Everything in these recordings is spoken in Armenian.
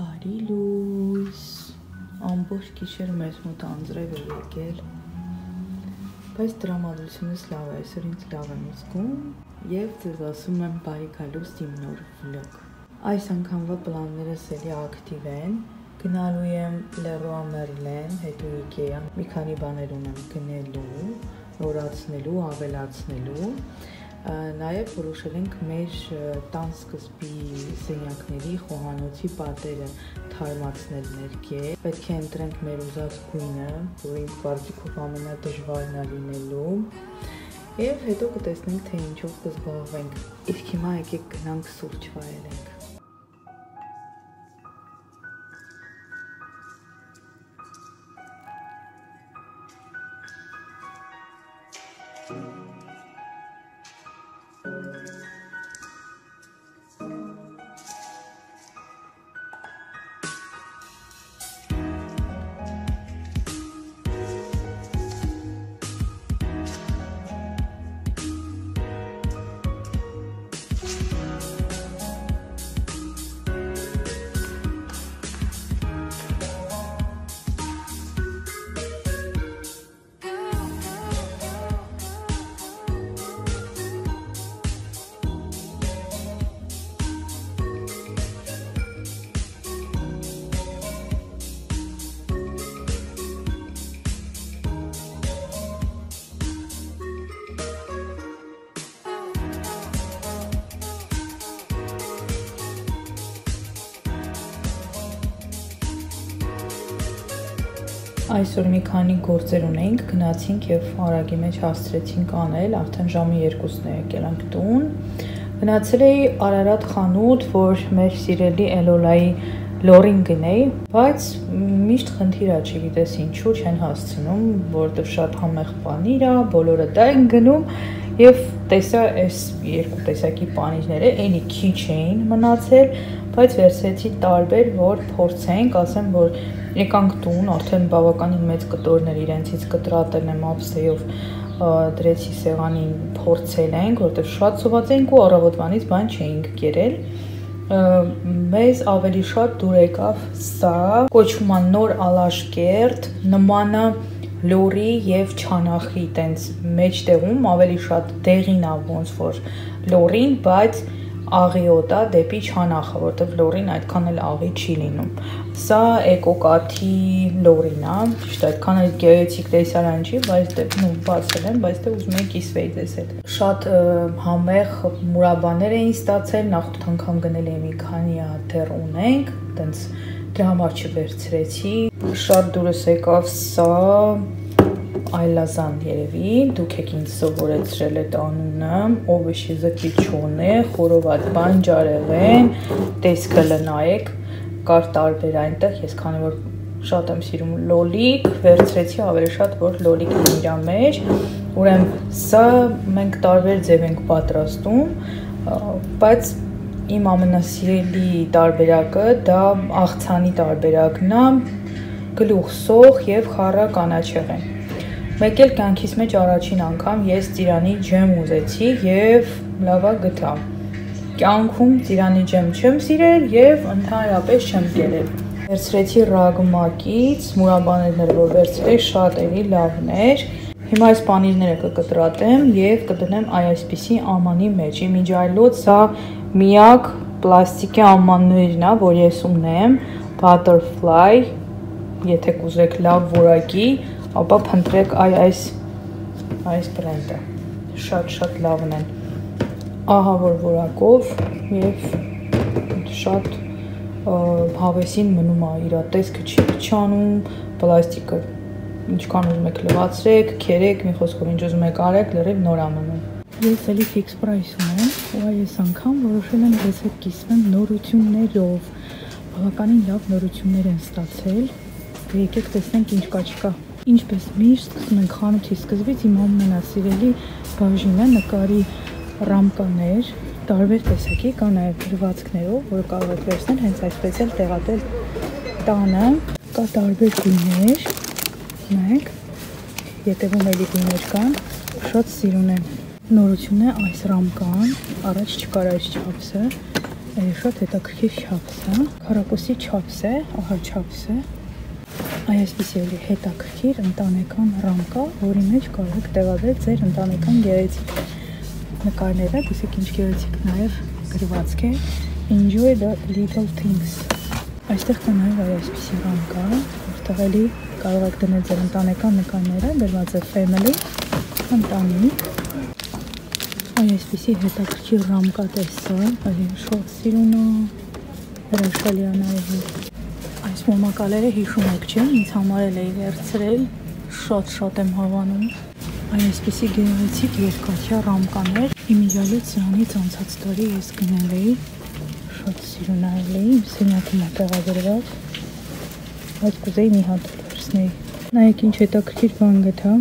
Բարի լույս, ամբողջ գիշերը մեզ մոտ անձրև է եկել, բայց տրամադրությունս լավ է, այսօր ինձ լավ եմ զգում և ձեզ ասում եմ բարի գալուստ իմ նոր վլոգ։ Այս անգամվա պլաններս էլի ակտիվ են, գնալու եմ Leroy Merlin, հետո Ikea, մի քանի բաներ ունեմ գնելու, նորացնելու, ավելացնելու, նաև որոշել ենք մեր տան սկզբի սենյակների խոհանոցի պատերը թարմացնել ներքև, պետք է ընտրենք մեր ուզած գույնը, որը իմ կարծիքով ամենադժվարն է լինելու, և հետո կտեսնենք, թե ինչով կզբաղվենք, իսկ հիմա եկեք գնանք սուրճ վայելենք։ Այսօր մի քանի գործեր ունեինք, գնացինք և արագի մեջ հասցրեցինք անել, արդեն ժամի 2-ն է եկել ենք տուն։ Գնացել էի Արարատ խանութ, որ մեր սիրելի Էլոլայի լորին գնեի, բայց միշտ խնդիր է, չգիտես ինչու չեն հասցնում, որովհետև շատ համեղ պանիր է, բոլորը դա են գնում և տեսա այս երկու տեսակի պանիրները, էլի քիչ էին մնացել, բայց վերցրեցի տարբեր, որ փորձենք, ասեմ, որ եկանք տուն, արդեն բավականին մեծ կտորներ իրենցից կտրատել եմ ափսեով դրեցի սեղանին փորձել ենք, որովհետև շատ սոված էինք ու առավոտվանից բան չէինք կերել։ Մեզ ավելի շատ դուր եկավ սա, կոչվում է նոր ալաշկերտ, նման է լորի և չանախի տենց մեջտեղում, ավելի շատ դեղին է ոնց որ լորին, բայց աղիոտ է դեպի չանախը, որովհետև լորին այդքան էլ աղի չի լինում։ Սա էկոկաթի լորին է, ճիշտ այդքան էլ գեղեցիկ տեսարան չի, բայց բացել եմ, բայց դե ուզում եմ կիսվեի ձեզ հետ։ Շատ համեղ մուրաբաներ էին ստացել, նախորդ անգամ գնել էի մի քանի դեռ ունենք, տենց դրա համար չվերցրեցի։ Շատ դուրս եկավ սա այլազան երևի, դուք եք ինձ սովորեցրել այդ անունը, овощи запеченные, խորոված բանջարեղեն, տեսքը լնայեք, կար տարբեր այնտեղ, ես քանի որ շատ եմ սիրում լոլիկ, վերցրեցի ավելի շատ, որ լոլիկն է իրա մեջ, ուրեմն սա մենք տարբեր ձև ենք պատրաստում, բայց իմ ամենասիրելի տարբերակը դա աղցանի տարբերակն է, գլուխ սոխ և խառը կանաչեղեն։ Մեկ էլ կյանքիս մեջ առաջին անգամ ես ծիրանի ջեմ ուզեցի և լավա գտա։ Կյանքում ծիրանի ջեմ չեմ սիրել և ընդհանրապես չեմ կերել։ Վերցրեցի ռագմակից, մուրաբաներն որ վերցրեցի շատ էլի լավն էր։ Հիմա այս պանիրները կկտրատեմ և կդնեմ այսպիսի ամանի մեջ։ Իմ ջայլոց սա միակ պլաստիկի ամաններն է, որ ես ունեմ, Butterfly, եթե կուզեք լավ որակի, ապա փնտրեք այս բրենդը, շատ լավն են, ահա որ որակով և շատ հավեսին մնում է, իրա տեսքը չի փչանում, պլաստիկը ինչքան ուզում եք լվացրեք, քերեք, մի խոսքով ինչ ուզում եք արեք, լրիվ նոր է մնում։ Ես էլի ֆիքս պրայս ունեմ, ու այս անգամ որոշել եմ ձեզ հետ կիսվեմ նորություններով, բավականին լավ նորություններ են ստացել, եկեք տեսնենք ինչ կա չկա։ Ինչպես միշտ սկսում ենք խանութի սկզբից, իմ ամենասիրելի բաժինը նկարի ռամկաներ, տարբեր տեսակի, կա նաև գրվածքներով, որը կարող եք վերցնել հենց այսպես էլ տեղատել տանը, կա տարբեր գույներ, նայեք, ետևում էլի գույներ կան, շատ սիրուն են։ Նորություն է այս ռամկան, առաջ չկար այս չափսը, Շատ հետաքրքիր չափս է, քառակուսի չափս է, ահա չափս է։ Այսպիսի էլի հետաքրքիր ընտանեկան ռամկա, որի մեջ կարող եք տեղադրել ձեր ընտանեկան գեղեցիկ նկարները, դիսեք ինչ գեղեցիկ նաև գրվածք է Enjoy the little things։ Այստեղ կա նաև այսպիսի ռամկա, որտեղ էլի կարող եք դնել ձեր ընտանեկան նկարները, գրված է family, ընտանիք։ Այսպիսի հետաքրքիր ռամկա տեսա, շատ սիրուն է, հրաշալի է նաև։ Այս մոմակալերը հիշում եք չէ, ինձ համար էլ էի վերցրել, շատ եմ հավանում։ Այսպիսի գեղեցիկ երկաթյա ռամկաներ, իմիջիալից սրանից անցած տարի ես գնել էի, շատ սիրուն է, իմ սենյակում է տեղադրված, բայց կուզեի մի հատ վերցնել։ Նայեք ինչ հետաքրքիր բան գտա,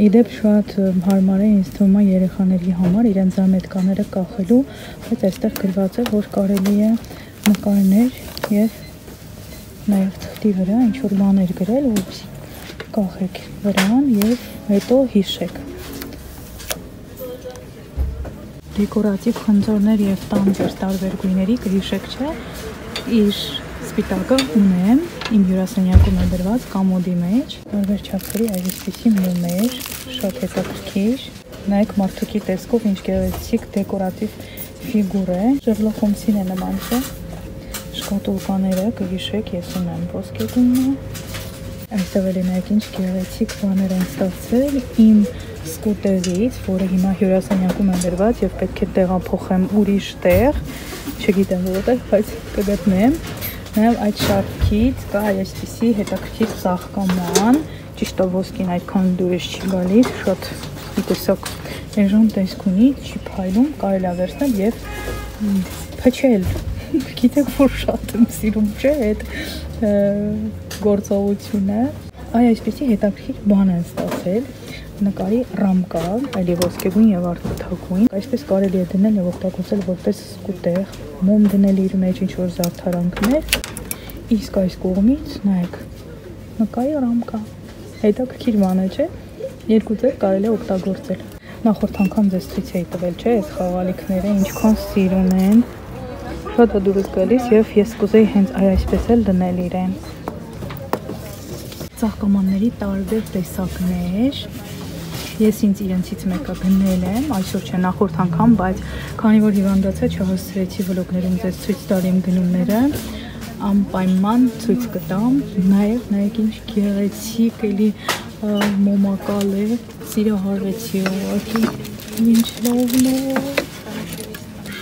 իդեպ շատ հարմար է ինձ թվում է երեխաների համար իրենց զարմետկաները կախելու, բայց այստեղ գրված է, որ կարելի է նկարներ եւ նաև թղթի վրա ինչ-որ բաներ գրել, որպեսզի կախեք վրան եւ հետո հիշեք։ Դեկորատիվ խնձորներ եւ տանջեր տարբեր գույների կհիշեք, չէ՞։ Իր սպիտակը ունեմ, իմ հյուրասենյակում է դրված կամոդի մեջ, տարբեր չափսերի այսպիսի մոմեր, շատ հետաքրքիր։ Նայեք մարդուկի տեսքով ինչ գեղեցիկ դեկորատիվ ֆիգուր է, Շերլոկ Հոլմսին է նման, չէ՞։ Շկատուլկաները կհիշեք, ես ունեմ ոսկեգույնը։ Այստեղ էլի նայեք ինչ գեղեցիկ բաներ են ստացել իմ սկուտերից, որը հիմա հյուրասենյակում է դրված եւ պետք է տեղափոխեմ ուրիշ տեղ, չգիտեմ որտեղ, բայց կգտնեմ։ Նաեւ այդ շարքից կա այսպիսի հետաքրքիր ծաղկաման, ճիշտ է ոսկին այդքան դուրս չի գալիս, շատ տեսակ էժան տեսք ունի, չի փայլում, կարելի է վերցնել եւ փչել։ Գիտեք որ շատ եմ սիրում, չէ՞, այդ գործողությունը։ Այսպիսի հետաքրքիր բան են ստացել, նկարի ռամկա, այլի ոսկեգույն եւ արծաթագույն, այսպես կարելի է դնել եւ օգտագործել որպես սկուտեր, մոմ դնել իր մեջ ինչ-որ զարդարանքներ, իսկ այս կողմից նայեք, նկարի ռամկա, հետաքրքիր բան է, չէ՞, երկու ձև կարելի է օգտագործել։ Նախորդ անգամ ձեզ ցույց էի տվել, չէ՞, այս խաղալիքները ինչքան սիրուն են, շատ է դուրս գալիս եւ ես կուզեի հենց այսպես էլ դնել իրեն։ Ծաղկամանների տարբեր տեսակներ, ես ինձ իրենցից մեկը գնել եմ, այսօր չէ նախորդ անգամ, բայց քանի որ հիվանդացա չհասցրեցի վլոգներում ձեզ ցույց տալ իմ գնումները, անպայման ցույց կտամ, նաեւ նայեք ինչ գեղեցիկ էլի մոմակալ է, սիրահարվեցի ուղղակի, ինչ լավն է,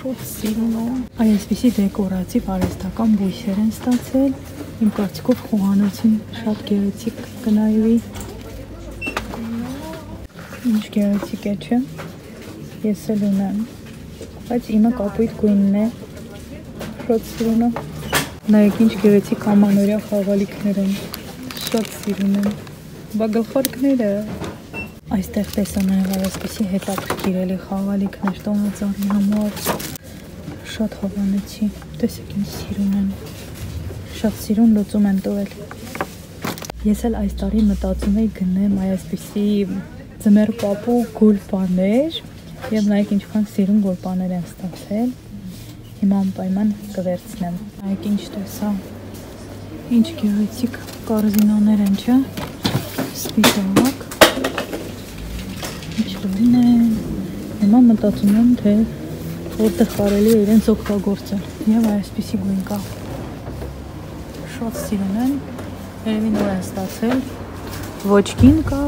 շատ սիրուն է։ Այսպիսի դեկորատիվ արհեստական բույսեր են ստացել, իմ կարծիքով խոհանոցին շատ գեղեցիկ կնայվի։ Ինչ գեղեցիկ է, չէ՞, ես էլ ունեմ, բայց իմը կապույտ գույնն է, շատ սիրուն է։ Նայեք ինչ գեղեցիկ ամանորյա խաղալիքներ են, շատ սիրուն են, բա գլխարկները։ Այստեղ տեսա նաև այսպիսի հետաքրքիր էլի խաղալիքներ տոնածառի համար, շատ հավանեցի, տեսեք ինչ սիրուն են, շատ սիրուն լուծում են տվել։ Ես էլ այս տարի մտածում էի գնեմ այսպիսի ձմեռ պապու գոլպաներ եւ նայեք ինչքան սիրուն գոլպաներ են ստացել, հիմա անպայման կվերցնեմ։ Նայեք ինչ տեսա, ինչ գեղեցիկ կարզինաներ են, չէ՞, սպիտակ, ինչ լավն են, հիմա մտածում եմ, թե որտեղ կարելի է իրենց օգտագործել եւ այսպիսի գույն կա, շատ սիրուն են, երևի նոր են ստացել, ոչ կին կա,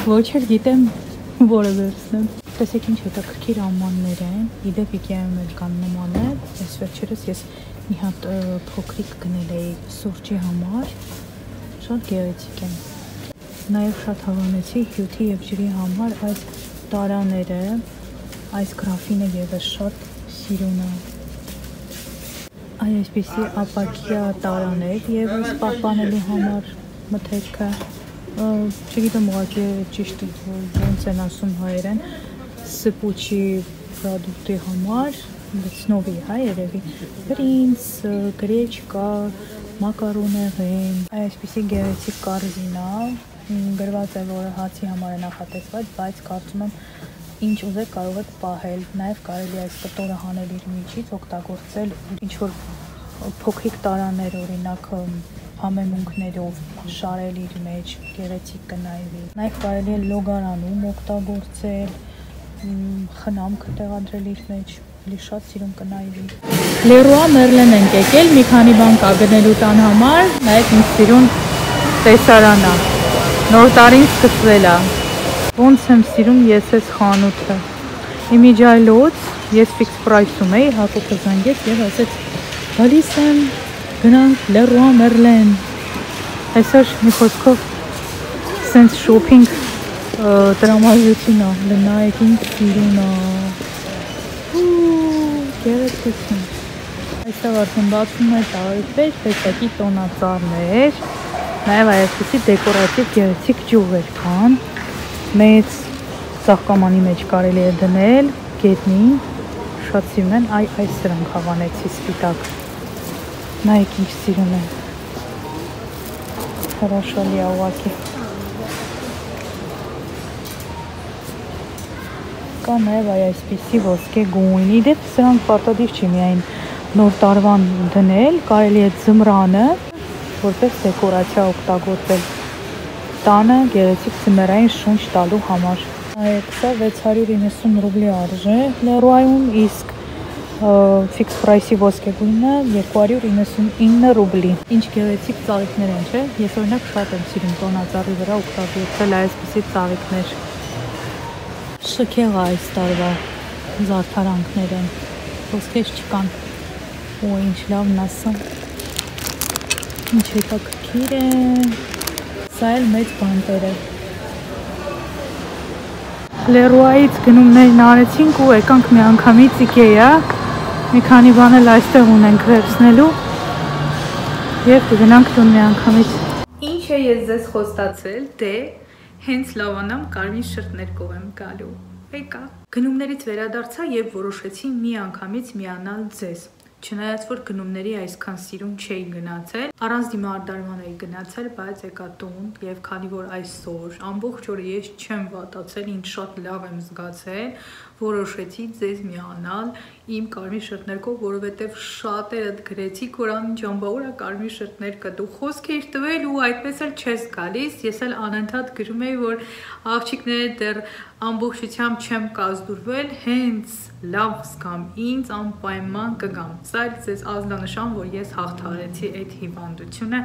ոչ էլ գիտեմ որը վերցնեմ։ Տեսեք ինչ հետաքրքիր ամաններ են, իդեպ IKEA-ում էլ կան նմաններ, այս վերջերս ես մի հատ փոքրիկ գնել էի սուրճի համար, շատ գեղեցիկ են։ Նաև շատ հավանեցի հյութի եւ ջրի համար այս տարաները, այս գրաֆինը եւս շատ սիրուն է։ Այսպիսի ապակյա տարաներ եւս պահպանելու համար մթերքը, չգիտեմ ուղղակի ճիշտ ոնց են ասում հայերեն, սպուչի պրոդուկտի համար, սնովի հա երևի, բրինձ, գրեչկա, մակարոնեղեն, այսպիսի գեղեցիկ կարզինա, գրված է, որը հացի համար է նախատեսված, բայց կարծում եմ ինչ ուզեք կարող եք պահել, նաև կարելի է այս կտորը հանել իր միջից, օգտագործել ինչ-որ փոքրիկ տարաներ, օրինակ համեմունքներով շարել իր մեջ, գեղեցիկ կնայվի։ Նաև կարելի է լոգարանում օգտագործել, խնամքը տեղադրել իր մեջ, լի շատ սիրուն կնայվի։ Leroy Merlin ենք եկել, մի քանի բան կա գնելու տան համար, նայեք ինչ սիրուն տեսարան է, նոր տարին սկսվել է։ Ոնց եմ սիրում ես այս խանութը։ Իմիջայլոց, ես ֆիքս պրայսում էի, Հակոբը զանգեց եւ ասեց գալիս եմ, գնանք Leroy Merlin։ Այսօր մի խոսքով սենց շոփինգ տրամադրություն է, լնայեք ինչ սիրուն է։ Գեղեցկություն։ Այստեղ արդեն բացում է տարբեր տեսակի տոնածառներ, նաև այսպիսի դեկորատիվ գեղեցիկ ջուղեր կան։ Մեծ ծաղկամանի մեջ կարելի է դնել, գետնին, շատ սիրուն են, այս սրանք հավանեցի սպիտակ, նայեք ինչ սիրուն են, հրաշալի է ուղղակի։ Կա նաև այսպիսի ոսկե գույնի, դեպ սրանք պարտադիր չի միայն նոր տարվան դնել, կարելի է ձմռանը, որպես դեկորացիա օգտագործել տանը գեղեցիկ ձմեռային շունչ տալու համար։ Այդ սա 690 ռուբլի արժե Leroy-ում, իսկ ֆիքս պրայսի ոսկե գույնը 299 ռուբլի։ Ինչ գեղեցիկ ծաղիկներ են, չէ՞։ Ես օրինակ շատ եմ սիրում տոնածառի վրա օգտագործել այսպիսի ծաղիկներ։ Շքեղ է այս տարվա զարդարանքները, ոսկեж չկան։ Ու ինչ լավն ասեմ։ Ինչ հետաքրքիր է։ Սա էլ մեծ բանտեր է։ Leroy-ից գնումներն արեցինք ու եկանք մի անգամից IKEA, մի քանի բան էլ այստեղ ունենք վերցնելու եւ կգնանք տուն մի անգամից։ Ինչ է ես ձեզ խոստացել, դե հենց լավանամ կարմիր շրթներկով եմ գալու։ Եկա։ Գնումներից վերադարձա եւ որոշեցի մի անգամից միանալ ձեզ։ Չնայած որ գնումների այսքան սիրուն չէի գնացել, առանց դիմահարդարման էի գնացել, բայց եկա տուն եւ քանի որ այսօր ամբողջ օրը ես չեմ վատացել, ինչ շատ լավ եմ զգացել, որոշեցի ձեզ միանալ իմ կարմիր շրթներկով, որովհետեւ շատերդ գրեցիք, որ ամեն ջամբաուրա կարմիր շրթներկը դու խոսք էիր տվել ու այդպես էլ չես գալիս, ես էլ անընդհատ գրում էի, որ աղջիկները դեռ ամբողջությամբ չեմ կազդուրվել, հենց լավ զգամ ինձ անպայման կգամ։ Սա էլ ձեզ ազդանշան, որ ես հաղթահարեցի այդ հիվանդությունը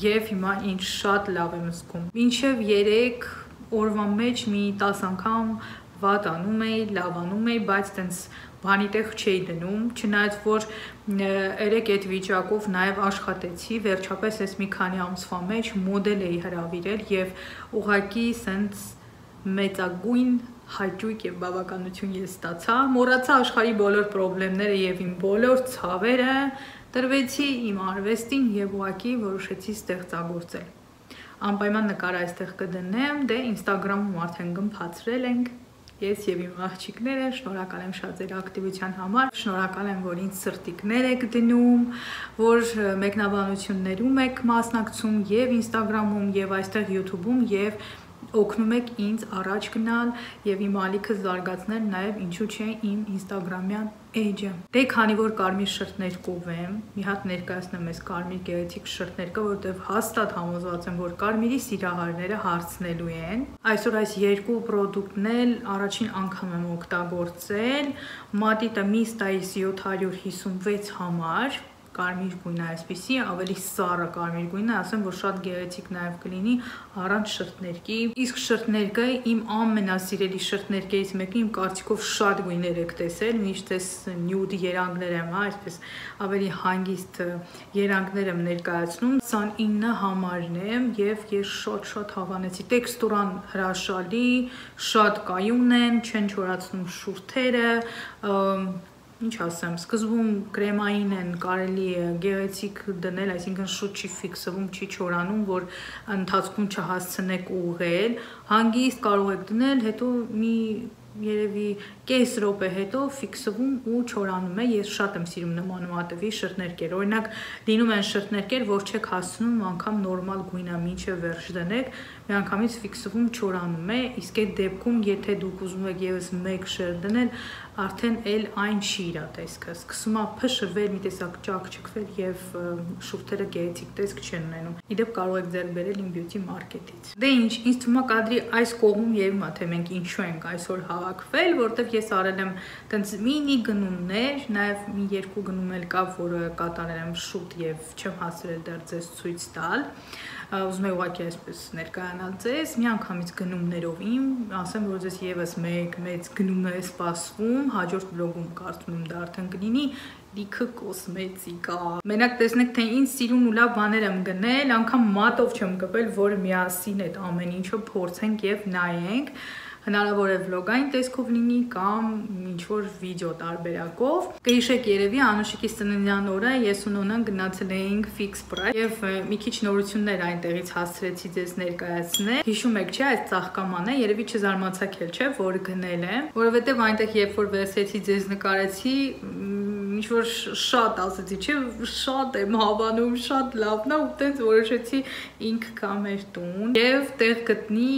եւ հիմա ինչ շատ լավ եմ զգում։ Մինչեւ 3 օրվա մեջ մի 10 անգամ վատանում էի, լավանում էի, բայց տենց բանի տեղ չէի դնում, չնայած որ երեք այդ վիճակով նաև աշխատեցի, վերջապես ես մի քանի ամսվա մեջ մոդել էի հրավիրել եւ ուղղակի սենց մեծագույն հաճույք եւ բավականություն ես ստացա, մոռացա աշխարհի բոլոր խնդիրները եւ իմ բոլոր ցավերը, տրվեցի իմ արվեստին եւ ուղղակի որոշեցի ստեղծագործել։ Անպայման նկարը այստեղ կդնեմ, դե Instagram-ում արդեն գմփացրել ենք։ Ես եւ իմ աղջիկները, շնորհակալ եմ շատ ձեր ակտիվության համար, շնորհակալ եմ, որ ինձ սրտիկներ եք դնում, որ մեկնաբանություններում եք մասնակցում եւ Instagram-ում եւ այստեղ YouTube-ում եւ օգնում եք ինձ առաջ գնալ եւ իմ ալիքը զարգացնել նաեւ ինչու՞ չէ իմ Instagram-յան էջը։ Դե քանի որ կարմիր շրթներկով եմ, մի հատ ներկայացնեմ այս կարմիր գեղեցիկ շրթներկը, որտեղ հաստատ համոզված եմ, որ կարմիրի սիրահարները հարցնելու են։ Այսօր այս երկու պրոդուկտն էլ առաջին անգամ եմ օգտագործել, Matita Mistայի 756 համար կարմիր գույնը այսպիսի, ավելի սառը կարմիր գույնը, ասեմ, որ շատ գեղեցիկ նաև կլինի առանց շրթներկի։ Իսկ շրթներկը իմ ամենասիրելի շրթներկերից մեկը, իմ կարծիքով շատ գույներ եք տեսել, միշտ էս նյուդ երանգներ եմ, այսպես ավելի հանգիստ երանգներ եմ ներկայացնում։ 29 համարն եմ եւ ես շատ հավանեցի։ Տեքստուրան հրաշալի, շատ կայուն են, չեն չորացնում շուրթերը, ինչ ասեմ, սկզբում կրեմային են, կարելի է գեղեցիկ դնել, այսինքն շուտ չի ֆիքսվում, չի չորանում, որ ընթացքում չհասցնեք ուղղել, հանգիստ կարող եք դնել, հետո մի երևի կես րոպե հետո ֆիքսվում ու չորանում է։ Ես շատ եմ սիրում նմանատիպի շրթներկեր։ Օրինակ լինում են շրթներկեր, որ չեք հասցնում անգամ նորմալ գույնը մինչև վերջ դնեք, միանգամից ֆիքսվում չորանում է, իսկ այդ դեպքում եթե դուք ուզում եք եւս մեկ շերտ դնել, արդեն այն չի իր տեսքը, սկսում է փշրվել, մի տեսակ ճակ չքվել եւ շուրթերը գեղեցիկ տեսք չեն ունենում։ Իդեպ կարող եք ձեռք բերել իմ բյութի մարքետից։ Դե ինչ, ինձ թվում է կադրի այս կողմում երևում է թե մենք ինչու ենք այսօր հավաքվել, որովհետեւ ես արել եմ տենց մինի գնումներ, նաեւ մի երկու գնում էլ կա, որը կատարել եմ շուտ եւ չեմ հասցրել դեռ ձեզ ցույց տալ։ Ուզում եմ ուղղակի այսպես ներկայանալ ձեզ, միանգամից գնումներով իմ, ասեմ, որ ձեզ եւս մեկ մեծ գնում է սպասվում, հաջորդ վլոգում կարծում եմ դա արդեն կլինի, լիքը կոսմետիկա։ Մենակ տեսնեք, թե ինչ սիրուն ու լավ բաներ եմ գնել, անգամ մատով չեմ կպել, որ միասին այդ ամեն ինչը փորձենք եւ նայենք։ Հնարավոր է վլոգային տեսքով լինի կամ ինչ-որ վիդեո տարբերակով։ Կհիշեք երևի Անուշիկի ծննդյան օրը ես ու Նոնան գնացել էինք Fix Price եւ մի քիչ նորություններ այնտեղից հասցրեցի ձեզ ներկայացնել։ Հիշում եք, չէ, այս ծաղկամանը երևի չզարմացաք էլ, չէ, որ գնել եմ, որովհետեւ այնտեղ երբ որ վերցրեցի ձեզ նկարեցի, ինչ որ շատ ասեցի, չէ, շատ եմ հավանում, շատ լավն է ու տենց որոշեցի ինքը գա մեր տուն եւ տեղ գտնի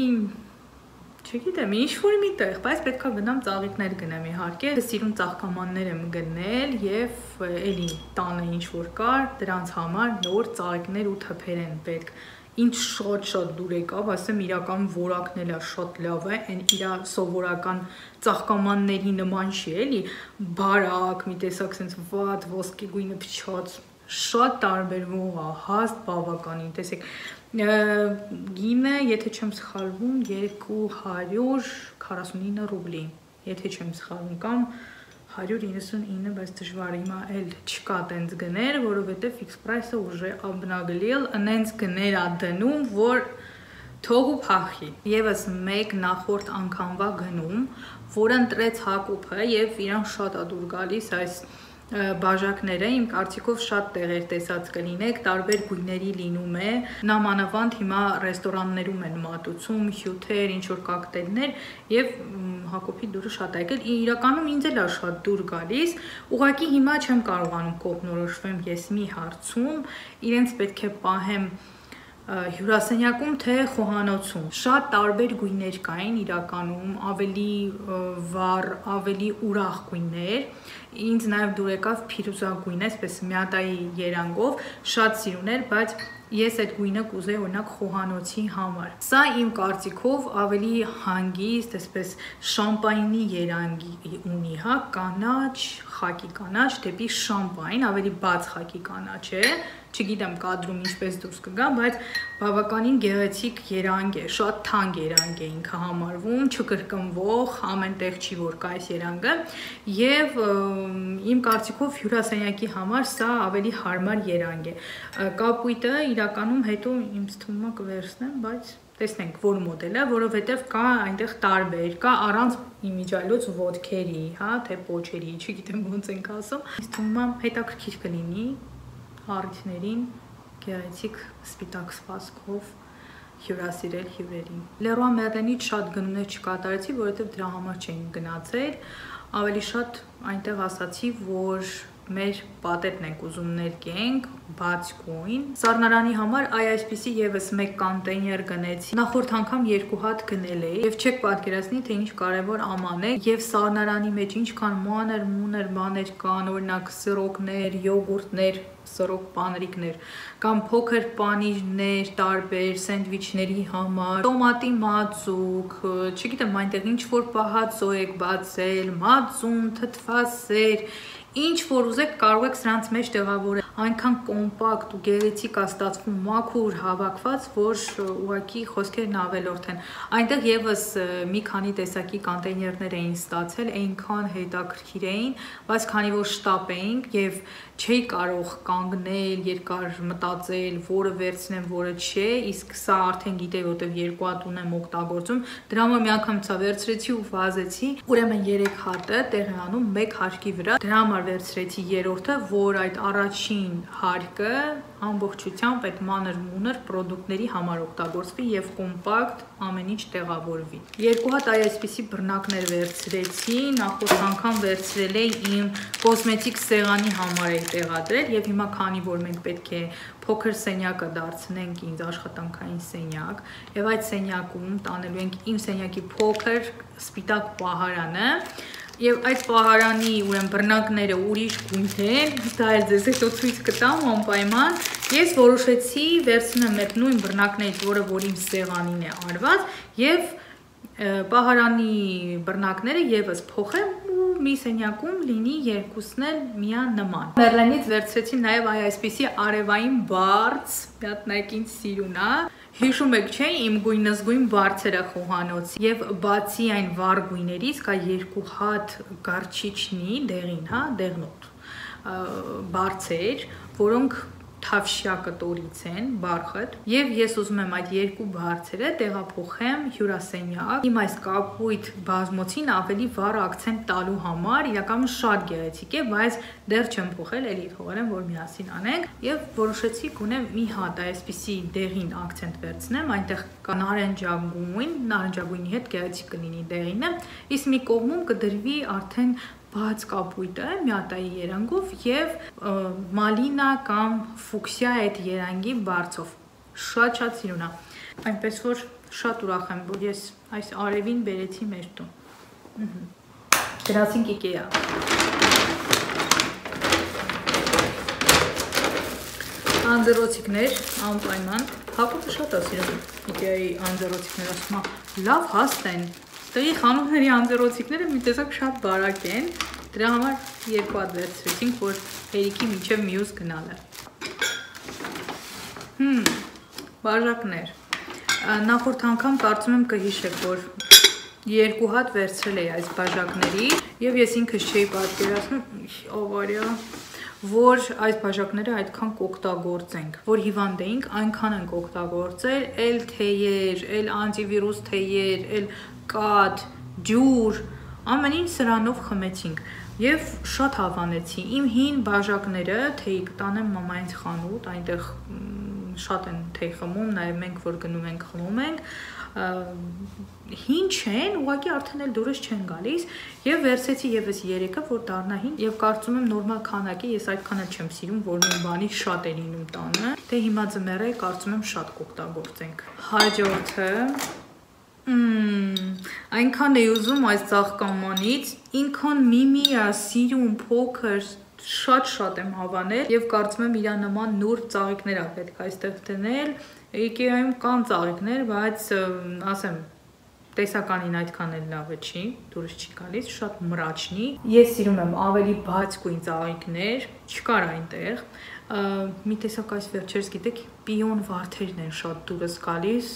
չգիտեմ, ինչ-որ մի տեղ, բայց պետքա գնամ ծաղիկներ գնեմ իհարկե։ Սիրուն ծաղկամաններ եմ գնել եւ էլի տանը ինչ-որ կար, դրանց համար նոր ծաղիկներ ու թփեր են պետք։ Ինչ շատ դուր եկավ, ասեմ, իրական որակն էլ է շատ լավ է, այն իր սովորական ծաղկամանների նման չի, էլի, բարակ, մի տեսակ sense վատ, ոսկի գույնը փչած, շատ տարբերվող է, հաստ բավականին, տեսեք, գինը, եթե չեմ սխալվում, 249 ռուբլի, եթե չեմ սխալվում, կամ 199, բայց դժվար հիմա էլ չկա տենց գներ, որովհետև Fix Price-ը ուժե обнаглел, նենց գներ ա դնում, որ թող ու փախի։ Եվս մեկ նախորդ անգամվա գնում, որ ընտրեց Հակոբը եւ իրան շատ ա դուր գալիս այս բաժակները, իմ կարծիքով շատ տեղեր տեսած կլինեք, տարբեր գույների լինում է, նամանավանդ հիմա ռեստորաններում են մատուցում, հյութեր, ինչ-որ կոկտեյլներ եւ Հակոբի դուրը շատ է եկել, իրականում ինձ էլ է շատ դուր գալիս, ուղղակի հիմա չեմ կարողանում կողմնորոշվեմ ես մի հարցում, իրենց պետք է պահեմ հյուրասենյակում թե խոհանոցում շատ տարբեր գույներ կային իրականում, ավելի վառ, ավելի ուրախ գույներ, ինձ նաև դուր եկավ փիրուզա գույնը, այսպես մյատայի երանգով, շատ սիրուն էր, բայց ես այդ գույնը կուզեի օրինակ խոհանոցի համար։ Սա իմ կարծիքով ավելի հանգիստ, այսպես շամպայնի երանգի ունի, հա, կանաչ, խակի կանաչ դեպի շամպայն, ավելի բաց խակի կանաչ է, չգիտեմ կադրում ինչպես դուրս կգա, բայց բավականին գեղեցիկ երանգ է, շատ թանկ երանգ է ինքը համարվում, չկրկնվող, ամեն տեղ չի որ կա այս երանգը, եւ իմ կարծիքով հյուրասենյակի համար սա ավելի հարմար երանգ է։ Կապույտը իրականում հետո ինձ թվում է կվերցնեմ, բայց տեսնենք որ մոդելը, որովհետև կա այնտեղ տարբեր, կա առանց իմիջայլոց ոդքերի, հա, թե պոչերի, չգիտեմ ոնց ենք ասում։ Ինձ թվում է հետաքրքիր կլինի առիթներին գեղեցիկ սպիտակ սպասքով հյուրասիրել հյուրերին։ Լերոյ Մերլենից շատ գնումներ չկատարեցի, որովհետև դրա համար չէին գնացել, ավելի շատ այնտեղ ասացի, որ մեր պատերն ենք ուզում ներկենք, բաց գույն։ Սառնարանի համար այսպիսի եւս մեկ կոնտեյներ գնեցի։ Նախորդ անգամ 2 հատ գնել էի եւ չեք պատկերացնի, թե ինչ կարեւոր աման է եւ սառնարանի մեջ ինչքան մանր բաներ կան, օրինակ սիրոկներ, յոգուրտներ, սրոկ պանրիկներ կամ փոքր պանիրներ, տարբեր սենդվիչների համար, տոմատի մածուկ, չգիտեմ, այնտեղ ինչ որ պահածո եք բացել, մածուն, թթվասեր, ինչ որ ուզեք կարող եք սրանց մեջ տեղավորել, այնքան կոմպակտ ու գեղեցիկ է ստացվում, մաքուր հավաքված, որ ուղղակի խոսքերն ավելորդ են։ Այնտեղ եւս մի քանի տեսակի կոնտեյներներ էին ստացել, այնքան հետաքրքիր էին, բայց քանի որ շտապ էինք եւ չէի կարող կանգնել, երկար մտածել, որը վերցնեմ, որը չէ, իսկ սա արդեն գիտեի, որտեվ 2 հատ ունեմ օգտագործում, դրա համար մի անգամ ցա վերցրեցի ու վազեցի, ուրեմն 3 հատը տեղ է անում 1 հարկի վրա, դրա համար վերցրեցի 3-րդը, որ այդ առաջին առաջին հարկը ամբողջությամբ այդ մանր-մունր պրոդուկտների համար օգտագործվի եւ կոմպակտ ամեն ինչ տեղավորվի։ Երկու հատ այսպիսի բռնակներ վերցրեցի, նախորդ անգամ վերցրել էի իմ կոսմետիկ սեղանի համար էի տեղադրել եւ հիմա քանի որ մենք պետք է փոքր սենյակը դարձնենք ինձ աշխատանքային սենյակ եւ այդ սենյակում տանելու ենք իմ սենյակի փոքր սպիտակ պահարանը եւ այդ պահարանի ուրեմն բռնակները ուրիշ գույն են, դա էլ ձեզ հետո ցույց կտամ անպայման։ Ես որոշեցի վերցնեմ այդ նույն բռնակներից, որ իմ սեղանին է արված եւ պահարանի բռնակները եւս փոխեմ ու մի սենյակում լինի երկուսն էլ միանման։ Մերլենից վերցրեցի նաեւ այսպիսի արևային բարձ, մի հատ նայեք ինձ սիրուն է։ Հիշում եք, չէ՞, իմ գույնզգույն բարձերը խոհանոց եւ բացի այն վառ գույներից կա երկու հատ գարչիչնի դեղին, հա, դեղնոտ բարձեր, որոնք թավշյա կտորից են, բարխտ, եւ ես ուզում եմ այդ երկու բարձերը տեղափոխեմ հյուրասենյակ։ Իմ այս կապույտ բազմոցին ավելի վառ ակցենտ տալու համար իրականում շատ գեղեցիկ է, բայց դեռ չեմ փոխել, էլի թողել եմ, որ միասին անենք եւ որոշեցի գոնե մի հատ այսպիսի դեղին ակցենտ վերցնեմ, այնտեղ կա նարնջագույնի հետ գեղեցիկ կլինի դեղինը, իսկ մի կողմում կդրվի արդեն բաց կապույտը միատայի երանգով եւ մալինա կամ ֆուկսիա այդ երանգի բարձով։ Շատ սիրուն է։ Այնպես որ շատ ուրախ եմ, որ ես այս արևին բերեցի մեր տուն։ Դրացինք IKEA։ Անձեռոցիկներ անպայման։ Հակոբը շատ է սիրում IKEA-ի անձեռոցիկները, ասում է լավ հաստ են։ Տեղի խանութների անձեռոցիկները մի տեսակ շատ բարակ են, դրա համար երկու հատ վերցրեցինք, որ հերիքի մինչև մյուս գնալը։ Բաժակներ։ Նախորդ անգամ կարծում եմ կհիշեք, որ երկու հատ վերցրել էի այս բաժակների եւ ես ինքս չէի պատկերացնում, ավարյա, որ այս բաժակները այդքան կօգտագործենք, որ հիվանդ էինք, այնքան ենք օգտագործել, էլ թեյեր, էլ անտիվիրուս թեյեր, էլ կաթ, ջուր, ամեն ինչ սրանով խմեցինք եւ շատ հավանեցի։ Իմ հին բաժակները թեյ կտանեմ մամայից խանութ, այնտեղ շատ են թեյ խմում, նաեւ մենք որ գնում ենք խմում ենք, հին չեն, ուղղակի արդեն էլ դուրս չեն գալիս եւ վերցեցի եւս 3-ը, որ դառնա հին եւ կարծում եմ նորմալ քանակի, ես այդքան էլ չեմ սիրում, որ նույն բանի շատ է լինում տանը։ Դե հիմա ձմեռը կարծում եմ շատ կօգտագործենք։ Հաջորդը այնքան էի ուզում այս ծաղկամանից, ինքան միմիա սիրուն փոքր շատ եմ հավանել եւ կարծում եմ իրա նման նուրբ ծաղիկներ ա պետք այստեղ դնել։ IKEA-ում կան ծաղիկներ, բայց ասեմ տեսականին այդքան էլ լավը չի, դուրս չի գալիս, շատ մրաչնի։ Ես սիրում եմ ավելի բաց գույն ծաղիկներ, չկար այնտեղ։ Մի տեսակ այս վերջերս գիտեք, պիոն վարդերն են շատ դուրս գալիս։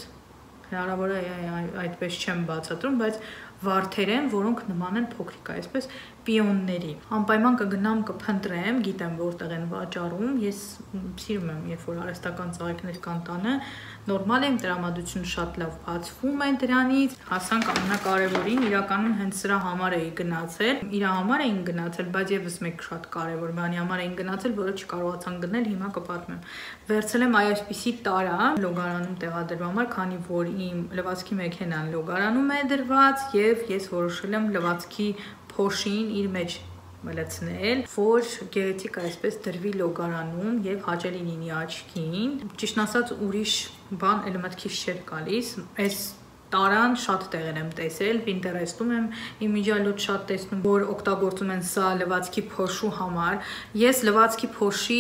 Հնարավոր է այդպես չեմ բացատրում, բայց վարդեր են, որոնք նման են փոքրիկ այսպես պիոնների։ Անպայման կգնամ կփնտրեմ, գիտեմ որտեղ են վաճառում, ես սիրում եմ, երբ որ արհեստական ծաղիկներ կան տանը, նորմալ է, տրամադրությունը շատ լավ բացվում է դրանից, հասանք ամենակարևորին, իրականում հենց սրա համար էի գնացել, իր համար էին գնացել, բայց եւս մեկ շատ կարևոր բանի համար էին գնացել, որը չկարողացան գնել, հիմա կպատմեմ։ Վերցել եմ այսպիսի տարա լոգարանում տեղադրելու համար, քանի որ իմ լվացքի մեքենան լոգարանում է դրված եւ ես որոշել եմ լվացքի փոշին իր մեջ մլցնել, որ գեղեցիկ այսպես դրվի լոգարանում եւ հաճելի լինի աչքին։ Ճիշտ ասած ուրիշ բան էլ մտքից չէր գալիս։ Այս տարան շատ տեղեր եմ տեսել, Pinterest-ում եմ իմիջիալոց շատ տեսնում, որ օգտագործում են սա լվացքի փոշու համար։ Ես լվացքի փոշի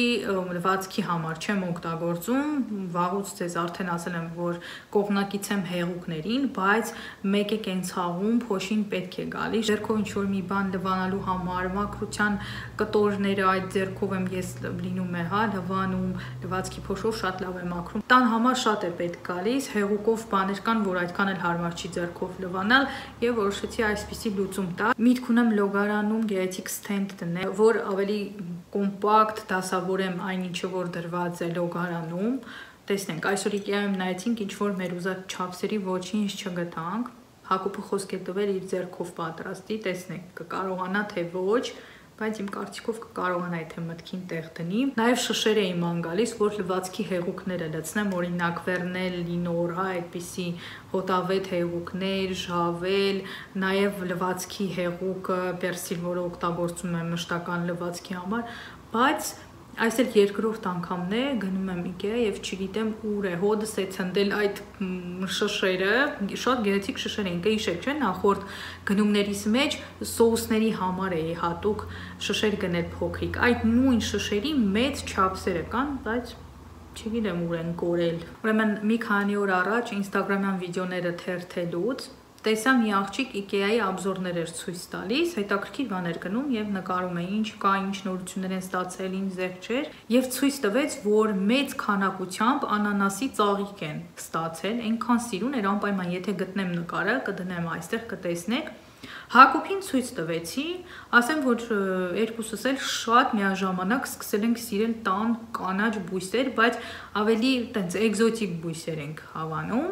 լվացքի համար չեմ օգտագործում, վաղուց ձեզ արդեն ասել եմ, որ կողմնակից եմ հեղուկներին, բայց մեկ է կենցաղում փոշին պետք է գալի։ Ձեռքով ինչ-որ մի բան լվանալու համար, մաքրության կտորները այդ ձեռքով եմ ես լինում է, հա, լվանում, լվացքի փոշով շատ լավ է մաքրում։ Տան համար շատ է պետք գալիս, հեղուկով բաներ կան, որ այդքան հարմար չի ձեռքով լվանալ եւ որոշեցի այսպիսի լուծում տալ։ Միտք ունեմ լոգարանում գեղեցիկ ստենդ դնել, որ ավելի կոմպակտ դասավորեմ այն ինչը որ դրված է լոգարանում։ Տեսնենք, այսօր IKEA-ում նայեցինք, ինչ որ մեր ուզած չափսերի ոչինչ չգտանք։ Հակոբը խոսք է տվել իր ձեռքով պատրաստի, տեսնենք, կկարողանա թե ոչ, բայց իմ կարծիքով կարողանայի թե մտքին տեղ դնի։ Նաև շշերը իման գալիս, որ լվացքի հեղուկները լցնեմ, օրինակ վերնել, լինորա, այդպիսի հոտավետ հեղուկներ, ժավել, նաև լվացքի հեղուկը պերսիլ, որը օգտագործում եմ մշտական լվացքի համար, բայց այս էլ երկրորդ անգամն է գնում եմ IKEA եւ չգիտեմ ուր է հոդս է ցնդել այդ շշերը, շատ գեղեցիկ շշեր են, կհիշեք, չէ՞, նախորդ գնումներիս մեջ սոուսների համար էի հատուկ շշեր գնել փոքրիկ, այդ նույն շշերի մեծ չափսերը կան, բայց չգիտեմ ուր են կորել։ Ուրեմն մի քանի օր առաջ Instagram-յան վիդեոները թերթելուց տեսա մի աղջիկ IKEA-ի обзорներ էր ցույց տալիս, հետաքրքիր բաներ գնում եւ նկարում է ինչ կա, ինչ նորություններ են ստացել, ինչ ձեռք չէր, եւ ցույց տվեց, որ մեծ քանակությամբ անանասի ծաղիկ են ստացել, այնքան սիրուն էր, անպայման եթե գտնեմ նկարը, կդնեմ այստեղ, կտեսնեք։ Հակոբին ցույց տվեցի, ասեմ, որ երկուսս էլ շատ միաժամանակ սկսել ենք սիրել տան կանաչ բույսեր, բայց ավելի տենց էկզոտիկ բույսեր ենք հավանում։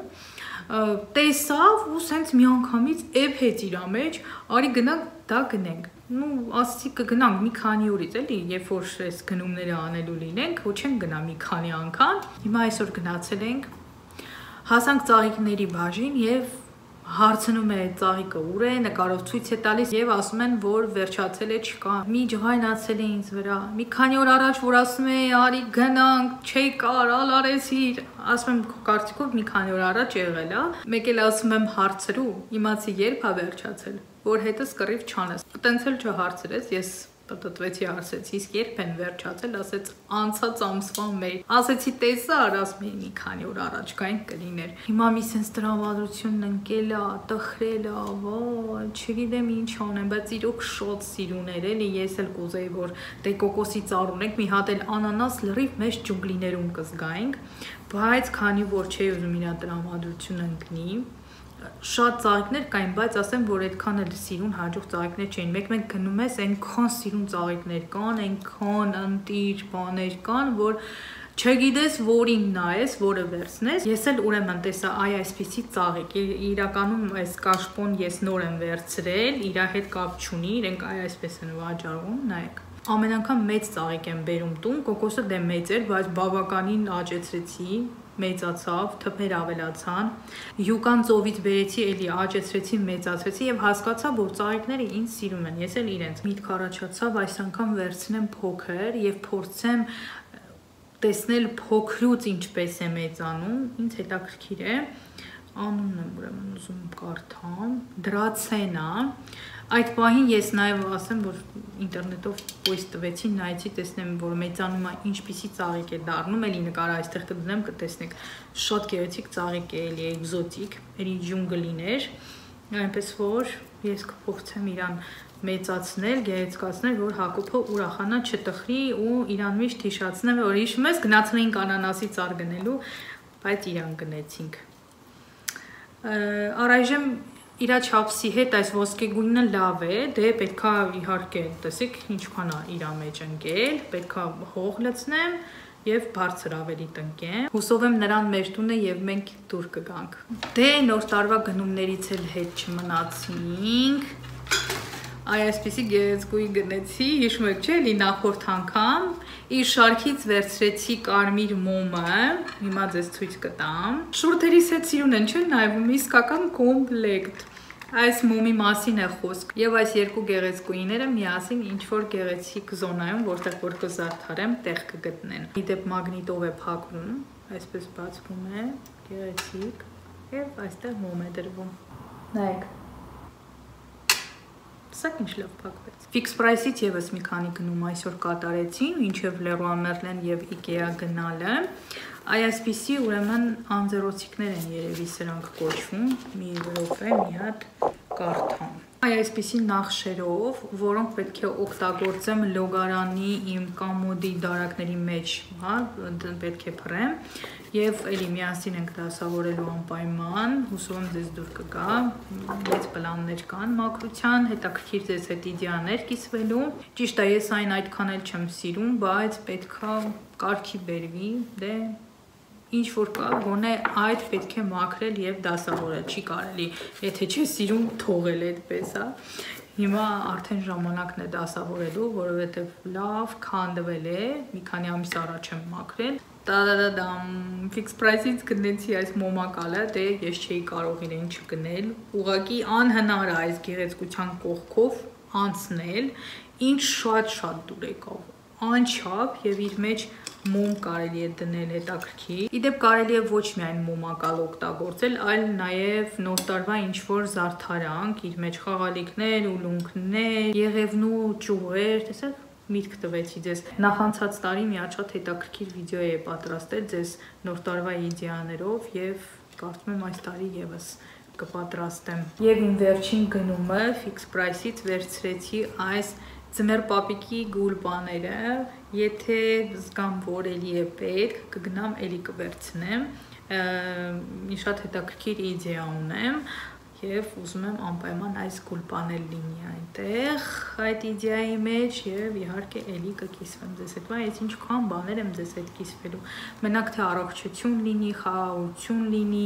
Տեսավ ու սենց միանգամից էփեց իր մեջ, արի գնանք դա գնենք։ Ну, ասացի կգնանք մի քանի օրից էլի, երբ որ այս գնումները անելու լինենք, ոչ չենք գնա մի քանի անգամ։ Հիմա այսօր գնացել ենք, հասանք ծաղիկների բաժին եւ հարցնում է ծաղիկը ուր է, նկարով ցույց է տալիս եւ ասում են, որ վերջացել է, չկա։ Մի ջղայնացել է ինձ վրա։ Մի քանի օր առաջ որ ասում է, արի գնանք, չի կարալ արեցիր։ Ասում եմ, կարծիքով մի քանի օր առաջ եղել է։ Մեկ էլ ասում եմ հարցրու, իմացի երբ է վերջացել, որ հետս կռիվ չանես։ Տենց էլ չհարցրեց, ես պատտվեցի ասեցի, իսկ երբ են վերջացել, ասեց անցած ամսվա մեր։ Ասեցի տեսար, ասում էի մի քանի օր առաջ գային կլիներ։ Հիմա մի sense տրամադրությունն ընկել է, տխրել է, վայ, չգիտեմ ինչ անեմ, բայց իրոք շատ սիրուն էր, էլի ես էլ կուզեի, որ դե կոկոսի ծառ ունենք, մի հատ էլ անանաս լրիվ մեծ ջունգլիներում կզգայինք, բայց քանի որ չէի ուզում իրա տրամադրությունը ընկնի, շատ ծաղիկներ կային, բայց ասեմ, որ այդքան էլ սիրուն հաջող ծաղիկներ չէին։ Մեկ-մեկ գնում ես, այնքան սիրուն ծաղիկներ կան, այնքան ընտիր բաներ կան, որ չգիտես որին նայես, որը վերցնես։ Ես էլ ուրեմն տեսա այ այսպիսի ծաղիկ։ Իրականում այս կաշպոն ես նոր եմ վերցրել, իր հետ կապ չունի, իրենք այ այսպես են վաճառում, նայեք։ Ամեն անգամ մեծ ծաղիկ եմ բերում տուն, կոկոսը դե մեծ էր, բայց բավականին աճեցրեցի, մեծացավ, թփեր ավելացան, յուկան ծովից բերեցի, էլի աճեցրեցի, մեծացրեցի եւ հասկացա, որ ծաղիկները ինձ սիրում են, ես էլ իրենց միտք առաջացավ այս անգամ վերցնեմ փոքր եւ փորձեմ տեսնել փոքրուց ինչպես է մեծանում, ինձ հետաքրքիր է, անունն եմ ուրեմն ուզում կարդամ, Դրացենա։ Այդ պահին ես նաև ասեմ, որ ինտերնետով պոյս տվեցի, նայեցի, տեսնեմ, որ մեծանում է ինչպիսի ծաղիկ է դառնում, էլի նկարը այստեղ կդնեմ, կտեսնեք, շատ գեղեցիկ ծաղիկ է, էլի էկզոտիկ, էլի ջունգլիներ, այնպես որ ես կփորձեմ իրան մեծացնել, գեղեցկացնել, որ Հակոբը ուրախանա, չտխրի ու իրան միշտ հիշացնեմ, որ հիշում ես գնացել էինք անանասի ծառ գնելու, բայց իրան գնեցինք։ Առայժմ իրա չափսի հետ այս ոսկեգույնը լավ է, դե պետքա իհարկե տեսեք ինչքան է իրա մեջ ընկել, պետքա հող լցնեմ եւ բարձր ավելի տնկեմ։ Հուսով եմ նրան մեր տունը եւ մենք դուր կգանք։ Դե նոր տարվա գնումներից էլ հետ չմնացինք։ Այ այսպեսի գեղեցկուի գնեցի, հիշում եք չէ, էլի նախորդ անգամ իր շարքից վերցրեցի կարմիր մոմը, հիմա ձեզ ցույց կտամ։ Շուրթերիս հետ սիրուն են, չէ՞, նայվում իսկական կոմպլեկտ։ Այս մոմի մասին է խոսք։ Եվ այս երկու գեղեցկուիները միասին ինչ-որ գեղեցիկ զոնայում, որտեղ որ կզարդարեմ, տեղ կգտնեն։ Իդեպ մագնիտով է փակվում, այսպես բացվում է, գեղեցիկ, եւ այստեղ մոմ է դրվում։ Նայեք։ Սա ինչ լավ փակվեց։ Fix price-ից եւս մի քանի գնում այսօր կատարեցի, ինչեւ Leroy Merlin եւ IKEA գնալը։ Այ այսպիսի ուրեմն անձեռոցիկներ են երևի սրանք կոչվում, մի րոպե, մի հատ կարդամ։ Այ այսպիսի նախշերով, որոնք պետք է օգտագործեմ լոգարանի իմ կամոդի դարակների մեջ, հա, պետք է փռեմ, եւ էլի միասին ենք դասավորելու անպայման, հուսով եմ ձեզ դուր կգա, մեծ պլաններ կան մաքրության, հետաքրքիր ձեզ հետ իդեաներ կիսվելու։ Ճիշտ է, ես այն այդքան էլ չեմ սիրում, բայց պետքա կարգի բերվի, դե ինչ որ կա, գոնե այդ պետք է մաքրել եւ դասավորել, չի կարելի, եթե չի սիրում թողել այդպես, հա։ Հիմա արդեն ժամանակն է դասավորելու, որովհետև լավ քանդվել է, մի քանի ամիս առաջ եմ մաքրել։ Տա-դա-դա-դամ, fix price-ից գնեցի այս մոմակալը, դե ես չէի կարող իրեն չգնել։ Ուղղակի անհնար է այս գեղեցկության կողքով անցնել, ինչ շատ դուր եկավ, անչափ եւ իր մեջ մոմ կարելի է դնել հետաքրքիր։ Իդեպ կարելի է ոչ միայն մոմակալ օգտագործել, այլ նաև նոր տարվա ինչ-որ զարդարանք, իր մեջ խաղալիքներ, ուլունքներ, եղևնու ճյուղեր, տեսեք, միտք տվեցի ձեզ։ Նախանցած տարի մի շատ հետաքրքիր վիդեո է պատրաստել ձեզ նոր տարվա իդեաներով եւ կարծում եմ այս տարի եւս կպատրաստեմ։ Եվ իմ վերջին գնումը fix price-ից վերցրեցի այս Ձմեռ պապիկի գուլ բաները, եթե զգամ, որ էլի է պետք, կգնամ էլի կվերցնեմ, մի շատ հետաքրքիր իդեա ունեմ եւ ուզում եմ անպայման այս գուլ բանել լինի այնտեղ, այդ իդեայի մեջ եւ իհարկե էլի կկիսվեմ ձեզ հետ, բայց ինչքան բաներ եմ ձեզ հետ կիսվելու, մենակ թե առողջություն լինի, խաղաղություն լինի,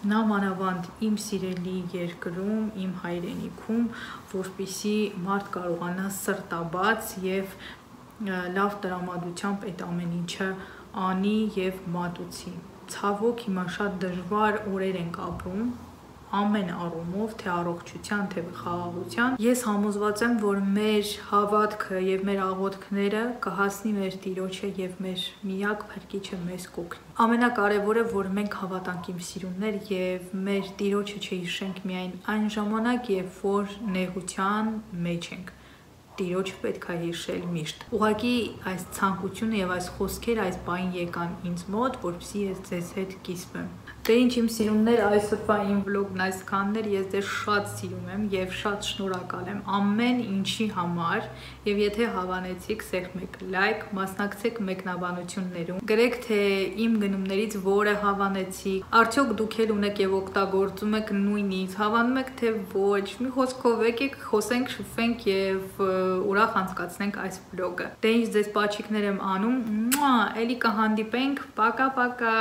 Նամանավանդ իմ սիրելի երկրում, իմ հայրենիքում, որպեսզի մարդ կարողանա սրտաբաց եւ լավ տրամադրությամբ այդ ամեն ինչը անի եւ մատուցի։ Ցավոք հիմա շատ դժվար օրեր ենք ապրում, ամեն առումով, թե առողջության, թե խաղաղության։ Ես համոզված եմ, որ մեր հավատքը եւ մեր աղոթքները կհասնի մեր Տիրոջը եւ մեր միակ Փրկիչը մեզ կօգնի։ Ամենակարևորը, որ մենք հավատանք իմ սիրուններ եւ մեր Տիրոջը չհիշենք միայն այն ժամանակ, երբ որ նեղության մեջ ենք։ Տիրոջ պետք է հիշել միշտ։ Ուղղակի այս ցանկությունը եւ այս խոսքերը այս բային եկան ինձ մոտ, որպեսզի ես ձեզ հետ կիսվեմ։ Դե ինչ իմ սիրուններ, այսօրվա իմ վլոգն այսքանն էր, ես ձեզ շատ սիրում եմ եւ շատ շնորհակալ եմ ամեն ինչի համար եւ եթե հավանեցիք, սեղմ եք լայք, մասնակցեք մեկնաբանություններում, գրեք թե իմ գնումներից որը հավանեցիք, արդյոք դուք էլ ունեք եւ օգտագործում եք նույնից, հավանում եք թե ոչ, մի խոսքով եկեք խոսենք, շփվենք եւ ուրախ անցկացնենք այս վլոգը։ Դե ինչ ձեզ պաչիկներ եմ անում, էլի կհանդիպենք, պակա-պակա։